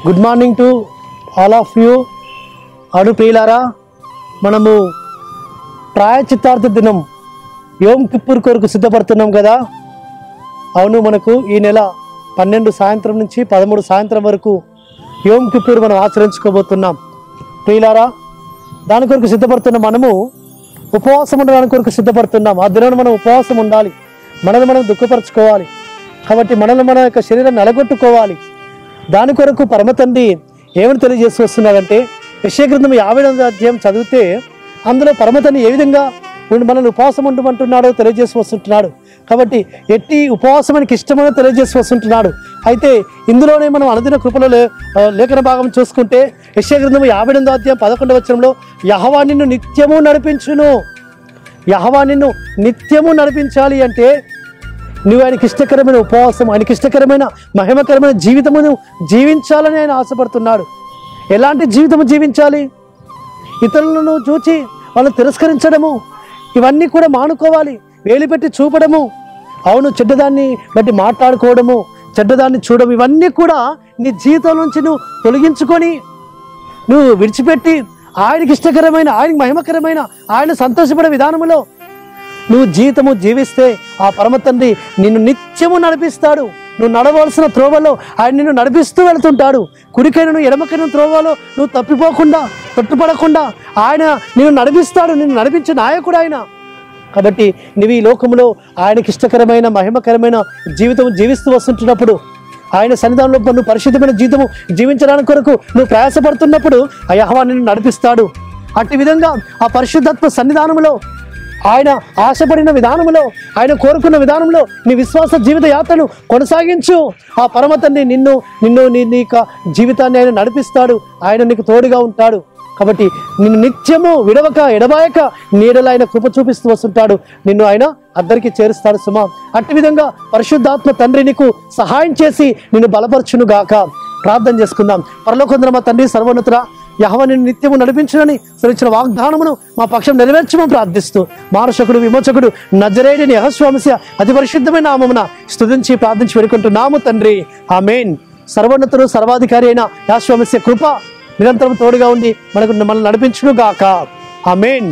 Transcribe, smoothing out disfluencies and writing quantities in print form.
Good morning to all of you. అను ప్రియులారా, మనము ప్రాయచిత్తార్థ దినం యోమ్ కిప్పూర్ కొరకు సిద్ధపడుతున్నాం కదా. అవును, మనకు ఈ నెల 12 సాయంత్రం నుంచి 13 సాయంత్రం వరకు యోమ్ కిప్పూర్ మనం ఆచరించుకోబోతున్నాం. ప్రియులారా, దాని కొరకు సిద్ధపడుతున్న మనము ఉపవాసం ఉండడానికి కొరకు సిద్ధపడుతున్నాం. ఆ దినాన్ని మనం ఉపవాసం ఉండాలి, మనల్ని మనం దుఃఖపరచుకోవాలి. కాబట్టి మనల్ని మన యొక్క శరీరాన్ని అలగొట్టుకోవాలి. దాని కొరకు పరమ తండ్రి ఏమని తెలియజేస్తూ వస్తున్నాడంటే, యెషయా గ్రంథం 50వ అధ్యాయం చదివితే అందులో పరమ తండ్రి ఏ విధంగా మనల్ని ఉపవాసం ఉండమంటున్నాడో తెలియజేసి వస్తుంటున్నాడు. కాబట్టి ఎట్టి ఉపవాసం మనకి ఇష్టమో తెలియజేసి వస్తుంటున్నాడు. అయితే ఇందులోనే మనం అనుదిన కృపలో లేఖన భాగం చూసుకుంటే యెషయా గ్రంథం 58వ అధ్యాయం 11వ వచనంలో యెహోవా నిన్ను నిత్యము నడిపించును. యెహోవా నిన్ను నిత్యము నడిపించాలి అంటే నువ్వు ఆయనకి ఇష్టకరమైన ఉపవాసం, ఆయనకి ఇష్టకరమైన మహిమకరమైన జీవితమును జీవించాలని ఆయన ఆశపడుతున్నాడు. ఎలాంటి జీవితము జీవించాలి? ఇతరులను చూచి వాళ్ళని తిరస్కరించడము, ఇవన్నీ కూడా మానుకోవాలి. వేలు పెట్టి చూపడము, అవును చెడ్డదాన్ని బట్టి మాట్లాడుకోవడము, చెడ్డదాన్ని చూడడం, ఇవన్నీ కూడా నీ జీవితం నుంచి నువ్వు తొలగించుకొని నువ్వు విడిచిపెట్టి ఆయనకి ఇష్టకరమైన, ఆయనకి మహిమకరమైన, ఆయన సంతోషపడే విధానంలో నువ్వు జీవితము జీవిస్తే ఆ పరమ తండ్రి నిన్ను నిత్యము నడిపిస్తాడు. నువ్వు నడవలసిన త్రోవలో ఆయన నిన్ను నడిపిస్తూ వెళ్తుంటాడు. కుడికైన ఎడమకైన త్రోవలో నువ్వు తప్పిపోకుండా, తొట్టుపడకుండా ఆయన నిన్ను నడిపిస్తాడు. నిన్ను నడిపించే నాయకుడు ఆయన. కాబట్టి నువ్వు ఈ లోకంలో ఆయనకి ఇష్టకరమైన మహిమకరమైన జీవితం జీవిస్తూ వస్తుంటున్నప్పుడు, ఆయన సన్నిధానంలో నువ్వు పరిశుద్ధమైన జీవితము జీవించడానికి కొరకు నువ్వు ప్రయాసపడుతున్నప్పుడు ఆ యెహోవా నిన్ను నడిపిస్తాడు. అట్టి విధంగా ఆ పరిశుద్ధత్వ సన్నిధానంలో, ఆయన ఆశపడిన విధానంలో, ఆయన కోరుకున్న విధానంలో నీ విశ్వాస జీవిత యాత్రను కొనసాగించు. ఆ పరమ తండ్రి నీ జీవితాన్ని ఆయన నడిపిస్తాడు. ఆయన నీకు తోడుగా ఉంటాడు. కాబట్టి నిన్ను నిత్యము విడవక ఎడబాయక నీడలో ఆయన కృప చూపిస్తూ వస్తుంటాడు. నిన్ను ఆయన అద్దరికి చేరుస్తాడు సుమా. అట్టి విధంగా పరిశుద్ధాత్మ తండ్రి నీకు సహాయం చేసి నిన్ను బలపరచును గాక. ప్రార్థన చేసుకుందాం. పరలోకమందున మా తండ్రి సర్వోన్నతుడా, యెహోవా నిన్ను నిత్యము నడిపించునని సరిచిన వాగ్దానమును మా పక్షం నెరవేర్చమని ప్రార్థిస్తూ మానశకుడు విమోచకుడు నజరేయుడైన యేసు మసీహు అతి పరిశుద్ధమైన నామమున స్తుతించి ప్రార్థించి వేడుకుంటున్నాము తండ్రి. ఆమేన్. సర్వోన్నతుడు సర్వాధికారి అయిన యేసు మసీహు కృప నిరంతరం తోడుగా ఉండి మనల్ని నడిపించును గాక. ఆమేన్.